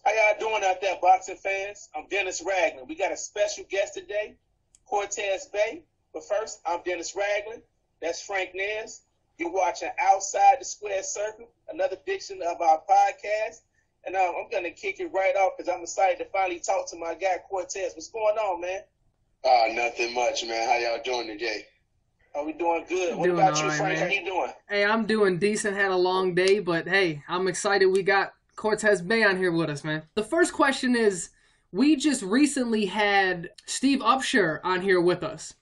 How y'all doing out there, boxing fans? I'm Dennis Ragland. We got a special guest today, Cortez Bay. But first, I'm Dennis Ragland. That's Frank Nez. You're watching Outside the Square Circle, another edition of our podcast. And I'm going to kick it right off because I'm excited to finally talk to my guy, Cortez. What's going on, man? Nothing much, man. How y'all doing today? Oh, we doing good. What about you, Frank? Man. How you doing? Hey, I'm doing decent. Had a long day, but hey, I'm excited we got Cortez Bay on here with us, man. The first question is, we just recently had Steve Upshur on here with us.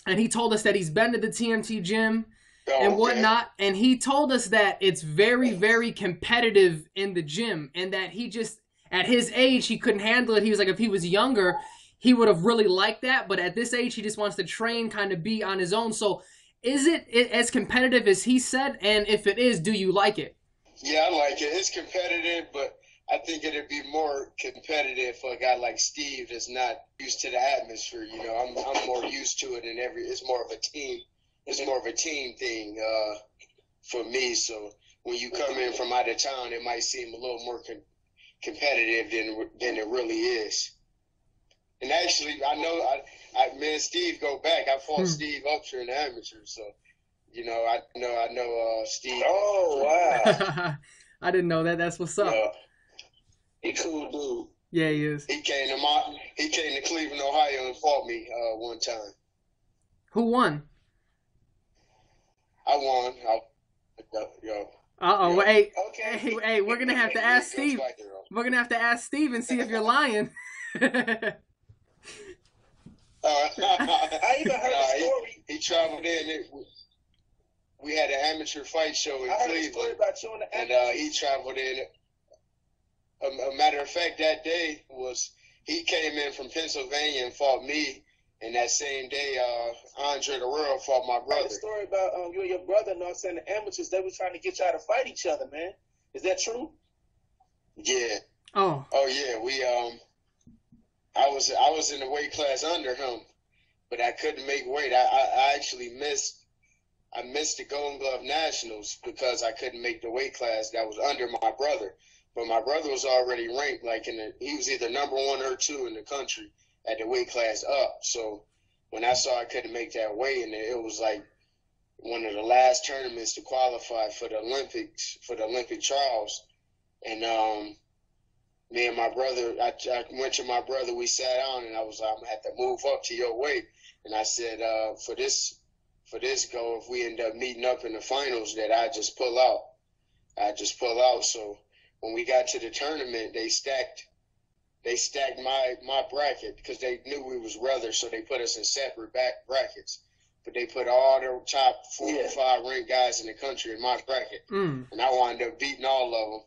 And he told us that he's been to the TMT gym and whatnot. And he told us that it's very, very competitive in the gym. And that he just, at his age, he couldn't handle it. He was like, if he was younger, he would have really liked that. But at this age, he just wants to train, kind of be on his own. So is it as competitive as he said? And if it is, do you like it? Yeah, I like it. It's competitive, but I think it'd be more competitive for a guy like Steve that's not used to the atmosphere. You know, I'm more used to it, and it's more of a team. It's more of a team thing for me. So when you come in from out of town, it might seem a little more competitive than it really is. And actually, I know, me and Steve go back. I fought Steve Upshur in the amateur, so. You know, I know Steve. Oh, wow. I didn't know that. That's what's up. He cool dude. Yeah, he is. He came to Cleveland, Ohio, and fought me one time. Who won? I won. Hey, Okay. hey, we're gonna have to ask Steve. We're gonna have to ask Steve and see if you're lying. I even heard a story. He traveled in. We had an amateur fight show in Cleveland. I heard a story about you on the and he traveled in. A matter of fact, that day he came in from Pennsylvania and fought me, and that same day, Andre the World fought my brother. I heard a story about you and your brother. No, I'm saying the amateurs, they were trying to get y'all to fight each other, man. Is that true? Yeah. Oh yeah. We I was in the weight class under him, but I couldn't make weight. I actually missed the Golden Glove Nationals because I couldn't make the weight class that was under my brother. But my brother was already ranked he was either number 1 or 2 in the country at the weight class up. So when I saw I couldn't make that weight, and it was like one of the last tournaments to qualify for the Olympics, for the Olympic trials. And me and my brother, I went to my brother, we sat down, and I was like, I'm going to have to move up to your weight. And I said, for this goal, if we end up meeting up in the finals, that I just pull out. So when we got to the tournament, they stacked my bracket because they knew we was brothers, so they put us in separate brackets. But they put all the top 4 or 5 ranked guys in the country in my bracket, and I wound up beating all of them.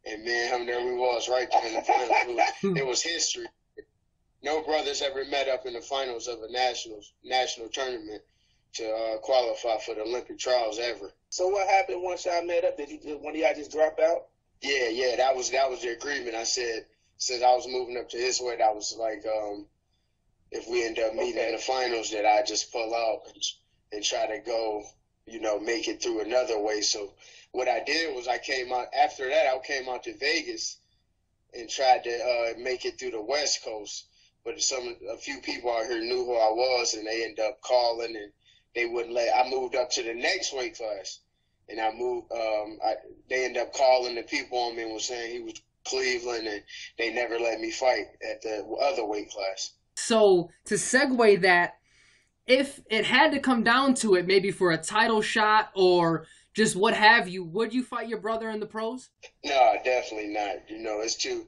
And man, there we was right there in the finals. It was history. No brothers ever met up in the finals of a national tournament to qualify for the Olympic trials ever. So what happened once y'all met up? Did one of y'all just drop out? Yeah, that was the agreement. I said, since I was moving up to his weight, I was like, if we end up meeting in the finals, that I just pull out and try to go, make it through another way. So what I did was I came out to Vegas and tried to make it through the West Coast. But a few people out here knew who I was, and they ended up calling, and they wouldn't let. I moved up to the next weight class, and I moved. They ended up calling the people on me and was saying he was Cleveland, and they never let me fight at the other weight class. So to segue that, if it had to come down to it, maybe for a title shot or just what have you, would you fight your brother in the pros? No, definitely not. It's too.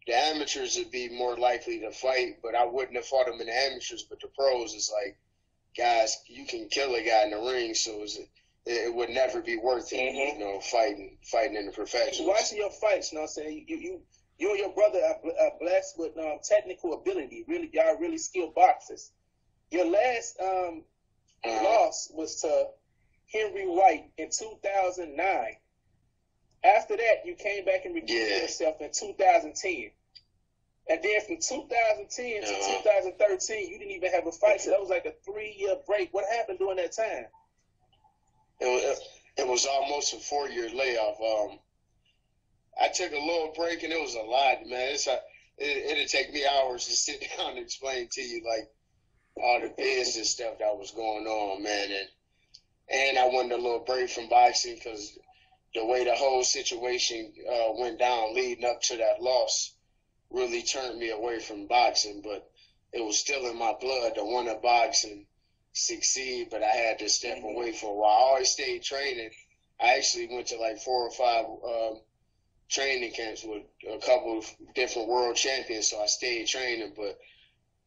The amateurs would be more likely to fight, but I wouldn't have fought them in the amateurs. But the pros is like, guys, you can kill a guy in the ring, so it would never be worth it, fighting in the professionals. Watching your fights, I'm saying? You and your brother are blessed with technical ability. Really, y'all really skilled boxers. Your last loss was to Henry White in 2009. After that, you came back and redeemed yourself in 2010. And then from 2010 to 2013, you didn't even have a fight. So that was like a 3-year break. What happened during that time? It was almost a 4-year layoff. I took a little break, and it was a lot, man. It'd take me hours to sit down and explain to you, like, all the business stuff that was going on, man. And I wanted a little break from boxing because the way the whole situation went down leading up to that loss really turned me away from boxing. But it was still in my blood to want to box and succeed, but I had to step away for a while. I always stayed training. I actually went to like 4 or 5 training camps with a couple of different world champions, so I stayed training, but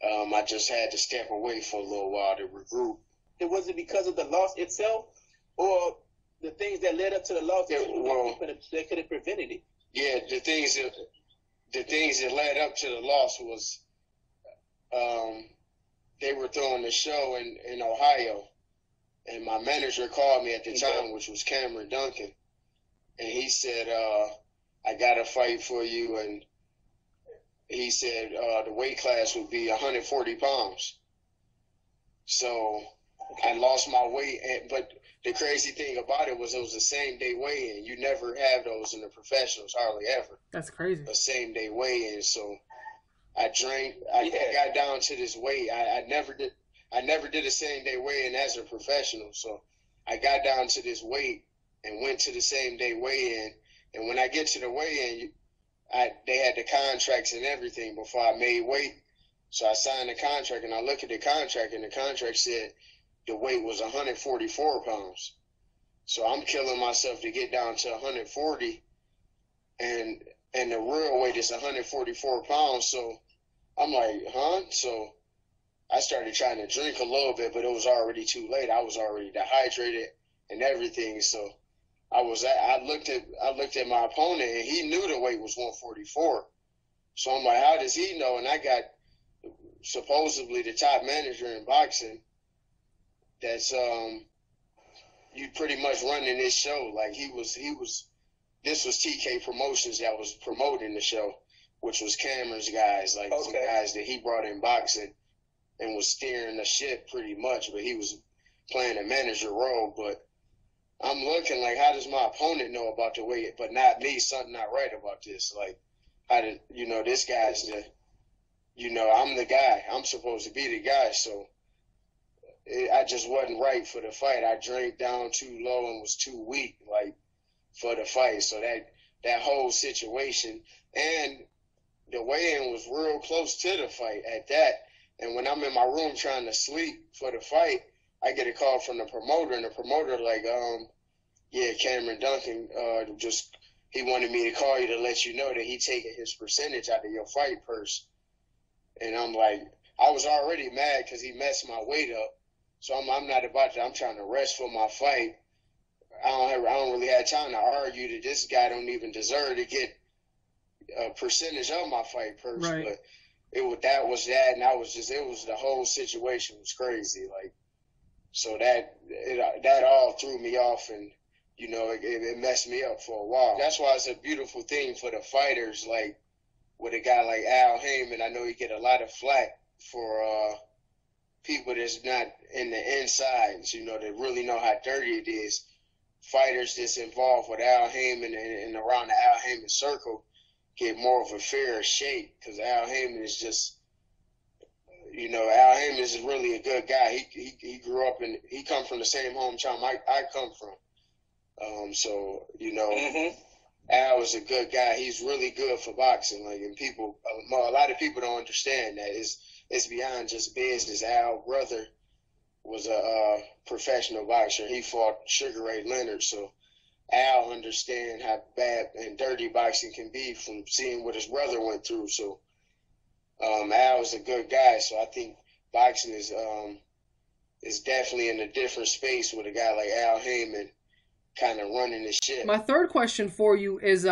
I just had to step away for a little while to regroup. Was it because of the loss itself, or the things that led up to the loss that could have prevented it? Yeah, the things that led up to the loss was they were throwing the show in Ohio, and my manager called me at the time, which was Cameron Duncan, and he said, I got a fight for you, and he said the weight class would be 140 pounds. So I lost my weight, but the crazy thing about it was the same day weigh-in. You never have those in the professionals, hardly ever. That's crazy. A same day weigh-in. So I drank. I got down to this weight. I never did a same day weigh-in as a professional. So I got down to this weight and went to the same day weigh-in. And when I get to the weigh-in, they had the contracts and everything before I made weight. So I signed the contract, and I look at the contract, and the contract said the weight was 144 pounds. So I'm killing myself to get down to 140, and the real weight is 144 pounds. So I'm like, huh? So I started trying to drink a little bit, but it was already too late. I was already dehydrated and everything. So I looked at my opponent, and he knew the weight was 144. So I'm like, how does he know? And I got supposedly the top manager in boxing that's you pretty much running this show. Like this was TK Promotions that was promoting the show, which was Cameron's guys, like some guys that he brought in boxing and was steering the ship pretty much, but he was playing a manager role. But I'm looking like, how does my opponent know about the weight, but not me? Something not right about this. Like, how did, this guy's I'm the guy. I'm supposed to be the guy. So I just wasn't right for the fight. I drank down too low and was too weak, like, for the fight. So that whole situation, and the weigh-in was real close to the fight at that. And when I'm in my room trying to sleep for the fight, I get a call from the promoter, and the promoter like, yeah, Cameron Duncan, he wanted me to call you to let you know that he taking his percentage out of your fight purse. And I'm like, I was already mad because he messed my weight up. So I'm not about to. I'm trying to rest for my fight. I don't really have time to argue that this guy don't even deserve to get a percentage of my fight purse. Right. But that was that, and the whole situation was crazy. Like, so that all threw me off, and it messed me up for a while. That's why it's a beautiful thing for the fighters, like with a guy like Al Haymon. I know he get a lot of flack for people that's not in the insides, that really know how dirty it is. Fighters that's involved with Al Haymon and around the Al Haymon circle get more of a fair shake, because Al Haymon is just, Al Haymon is really a good guy. He grew up he come from the same hometown I come from. So, Al is a good guy. He's really good for boxing. Like, and a lot of people don't understand that. It's beyond just business. Al's brother was a professional boxer. He fought Sugar Ray Leonard. So Al understands how bad and dirty boxing can be from seeing what his brother went through. So Al is a good guy. So I think boxing is definitely in a different space with a guy like Al Haymon kind of running the ship. My third question for you is,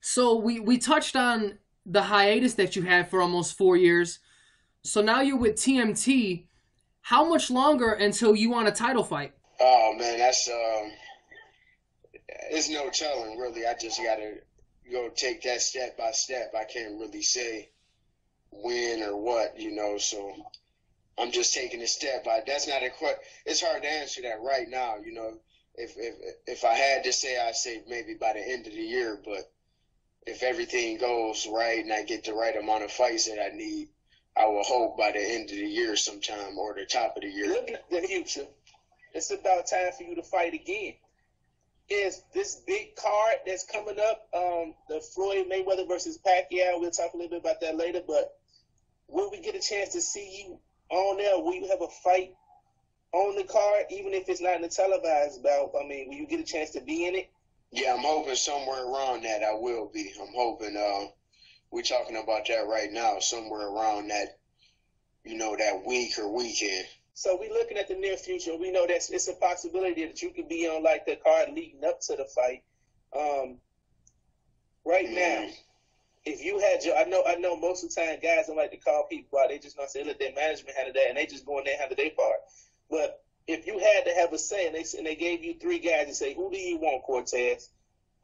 so we touched on the hiatus that you had for almost 4 years. So now you're with TMT. How much longer until you want a title fight? Oh man, that's it's no telling really. I just gotta go take that step by step. I can't really say when or what, so I'm just taking a step by. That's not a question. It's hard to answer that right now. if I had to say, I'd say maybe by the end of the year. But if everything goes right and I get the right amount of fights that I need, I will hope by the end of the year sometime or the top of the year. Look at the future. It's about time for you to fight again. Is this big card that's coming up, the Floyd Mayweather versus Pacquiao? We'll talk a little bit about that later. But will we get a chance to see you on there? Will you have a fight on the card, even if it's not in the televised bout? I mean, will you get a chance to be in it? Yeah, I'm hoping somewhere around that I will be. I'm hoping we're talking about that right now, somewhere around that, that week or weekend. So we're looking at the near future. We know that it's a possibility that you could be on like the card leading up to the fight. Right now, if you had your, I know most of the time guys don't like to call people out. They just not say, look, their management handled that, and they just go in there and handle their part. But if you had to have a say, and they gave you three guys and say, who do you want, Cortez?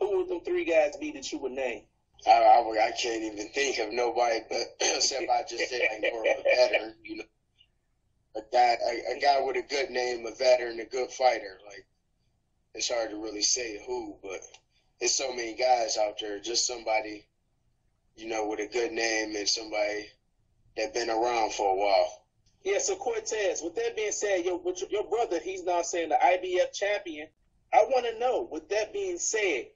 Who would them three guys be that you would name? I can't even think of nobody, but except I just said like more of a veteran, a guy with a good name, a veteran, a good fighter. Like, it's hard to really say who, but there's so many guys out there. Just somebody, with a good name and somebody that been around for a while. Yeah, so Cortez, with that being said, your brother, he's now saying the IBF champion. I want to know, with that being said,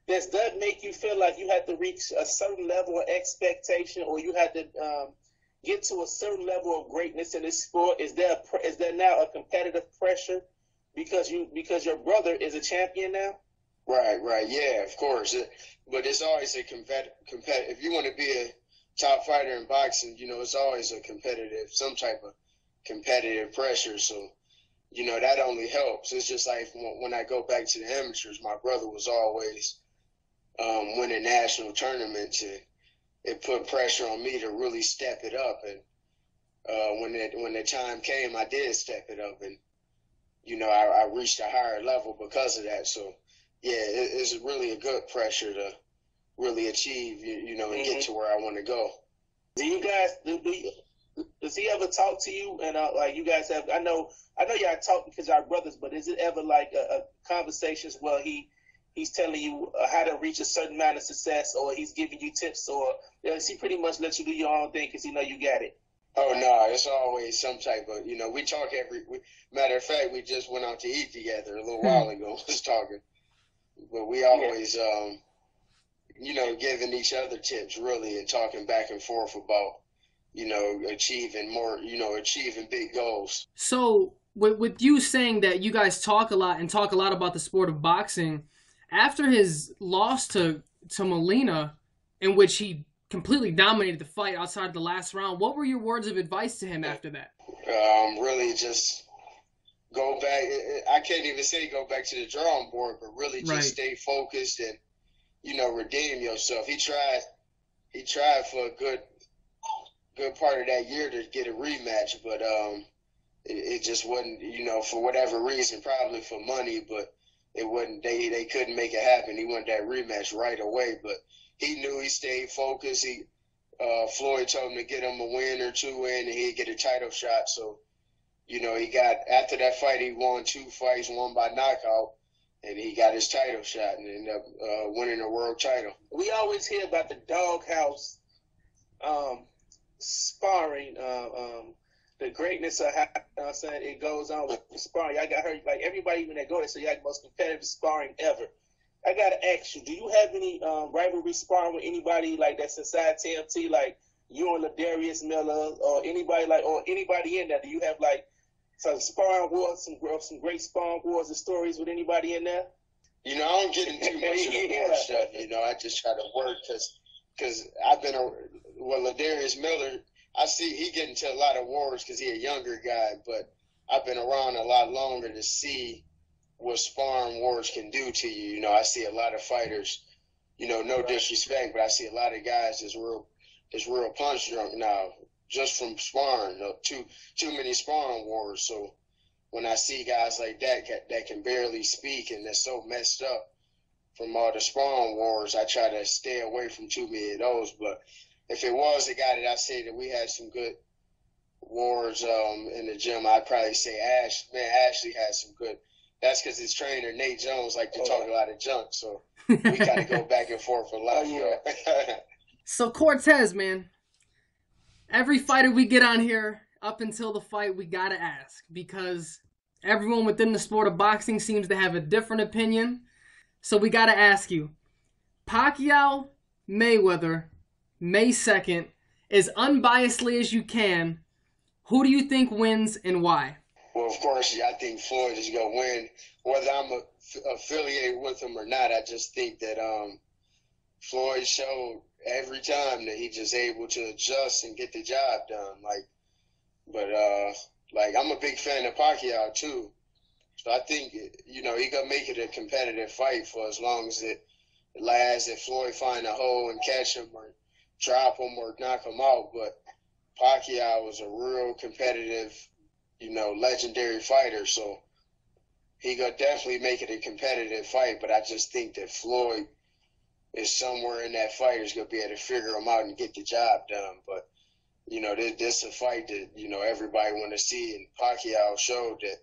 does that make you feel like you have to reach a certain level of expectation, or you have to get to a certain level of greatness in this sport? Is there now a competitive pressure because your brother is a champion now? Right. Yeah, of course. But it's always a competitive. If you want to be a top fighter in boxing, it's always some type of competitive pressure. So, that only helps. It's just like when I go back to the amateurs, my brother was always winning national tournaments, and it put pressure on me to really step it up. And when the time came, I did step it up, and I reached a higher level because of that. So yeah, it's really a good pressure to really achieve, and get to where I want to go. Do you guys does he ever talk to you? And like you guys have, I know y'all talk because y'all brothers, but is it ever like a conversations where he's telling you how to reach a certain amount of success, or he's giving you tips, or does he pretty much let you do your own thing because you got it? Oh, no, it's always some type of, we talk matter of fact, we just went out to eat together a little while ago, was talking. But we always, giving each other tips really, and talking back and forth about, achieving more, achieving big goals. So with you saying that you guys talk a lot about the sport of boxing, after his loss to Molina, in which he completely dominated the fight outside the last round, what were your words of advice to him after that? Really just go back. I can't even say go back to the drawing board, but really just stay focused and, redeem yourself. He tried for a good part of that year to get a rematch, but it just wasn't, for whatever reason, probably for money, but it wasn't. They couldn't make it happen. He wanted that rematch right away, but he knew he stayed focused. Floyd told him to get him a win or two in, and he'd get a title shot. So, he got, after that fight, he won 2 fights, one by knockout, and he got his title shot and ended up winning a world title. We always hear about the doghouse sparring, the greatness of how it goes on with sparring. I got heard, like everybody even that go there say you got the most competitive sparring ever. I gotta ask you, do you have any rivalry sparring with anybody like that's inside TMT, like you and Ladarius Miller, or anybody in there? Do you have like some sparring wars, some great sparring wars and stories with anybody in there? I don't get into too much of the war stuff. I just try to work because I've been Ladarius Miller. I see he get into a lot of wars because he's a younger guy, but I've been around a lot longer to see what sparring wars can do to you. I see a lot of fighters, no disrespect, but I see a lot of guys that's real punch drunk now, just from sparring, too many sparring wars. So when I see guys like that can barely speak and they're so messed up from all the sparring wars, I try to stay away from too many of those. But if it was a guy that I say that we had some good wars in the gym, I'd probably say Ashley had some good that's because his trainer, Nate Jones, like to talk a lot of junk. So we kind of go back and forth a lot. So Cortez, man, every fighter we get on here, up until the fight, we got to ask. Because everyone within the sport of boxing seems to have a different opinion. So we got to ask you, Pacquiao, Mayweather, May 2nd, as unbiasedly as you can, who do you think wins and why? Well, of course, I think Floyd is going to win. Whether I'm affiliated with him or not, I just think that Floyd showed every time that he just able to adjust and get the job done. Like I'm a big fan of Pacquiao too. So I think, he going to make it a competitive fight for as long as it lasts. If Floyd find a hole and catch him or drop him or knock him out. But Pacquiao was a real competitive, legendary fighter. So he going to definitely make it a competitive fight. But I just think that Floyd is somewhere in that fight is going to be able to figure him out and get the job done. But, this is a fight that, everybody want to see. And Pacquiao showed that,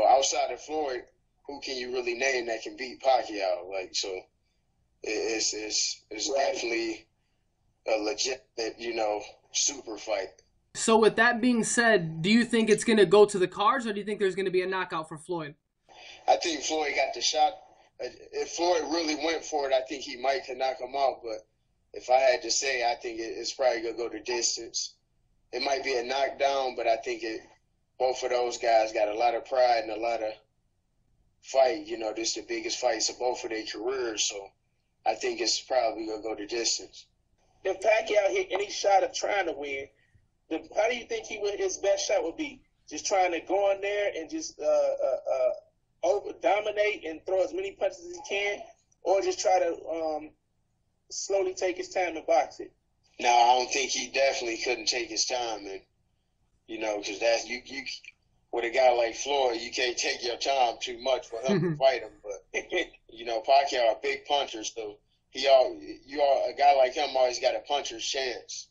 outside of Floyd, who can you really name that can beat Pacquiao? So it's definitely a legitimate, super fight. So with that being said, do you think it's going to go to the cards, or do you think there's going to be a knockout for Floyd? I think Floyd got the shot. If Floyd really went for it, I think he might could knock him out. But if I had to say, I think it's probably going to go to distance. It might be a knockdown, but I think both of those guys got a lot of pride and a lot of fight. This is the biggest fights of both of their careers. So I think it's probably going to go to distance. If Pacquiao hit any shot of trying to win, how do you think his best shot would be? Just trying to go in there and just dominate and throw as many punches as he can, or just try to slowly take his time and box it? No, I don't think he definitely couldn't take his time, and because that's you with a guy like Floyd, you can't take your time too much for him to fight him. But Pacquiao a big puncher, so a guy like him always got a puncher's chance.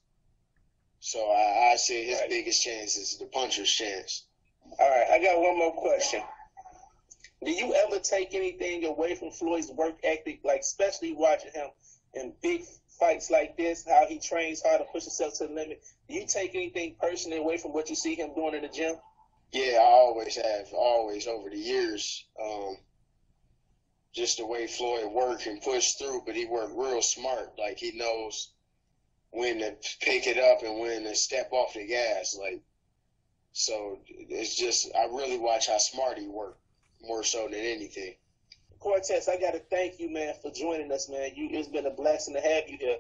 So I say his biggest chance is the puncher's chance. All right, I got one more question. Do you ever take anything away from Floyd's work ethic, especially watching him in big fights like this, how he trains hard to push himself to the limit? Do you take anything personally away from what you see him doing in the gym? Yeah, I always have, over the years. Just the way Floyd worked and pushed through, but he worked real smart. He knows when to pick it up and when to step off the gas. So it's just, I really watch how smart he worked more so than anything. Cortez, I got to thank you, man, for joining us, man. It's been a blessing to have you here.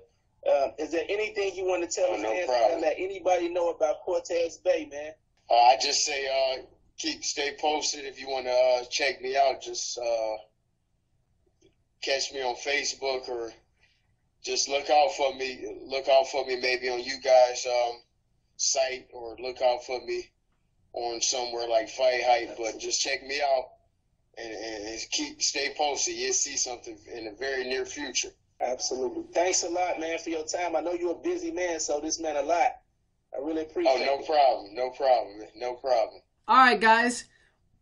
Is there anything you want to tell fans and let anybody know about Cortez Bay, man? I just say stay posted. If you want to check me out, just catch me on Facebook, or just look out for me. Look out for me maybe on you guys' site, or look out for me on somewhere like Fight Hype. But just check me out and stay posted. You'll see something in the very near future. Absolutely. Thanks a lot, man, for your time. I know you're a busy man, so this meant a lot. I really appreciate it. Oh, no problem. All right, guys.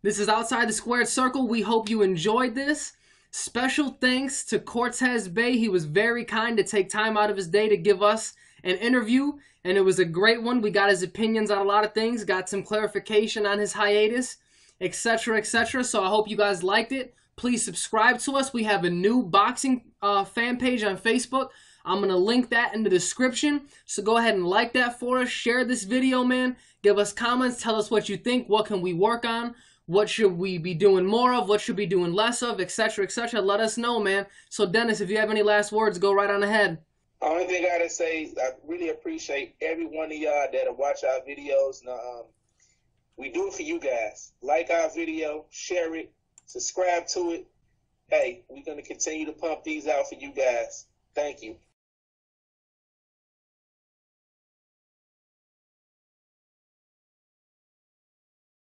This is Outside the Squared Circle. We hope you enjoyed this. Special thanks to Cortez Bay. He was very kind to take time out of his day to give us an interview, and it was a great one. We got his opinions on a lot of things, got some clarification on his hiatus, etc., etc. So I hope you guys liked it. Please subscribe to us. We have a new boxing fan page on Facebook. I'm going to link that in the description. So go ahead and like that for us. Share this video, man. Give us comments. Tell us what you think. What can we work on? What should we be doing more of? What should we be doing less of? Etc., etc. Let us know, man. So, Dennis, if you have any last words, go right on ahead. The only thing I got to say is I really appreciate every one of y'all that watch our videos. We do it for you guys. Like our video, share it, subscribe to it. Hey, we're going to continue to pump these out for you guys. Thank you.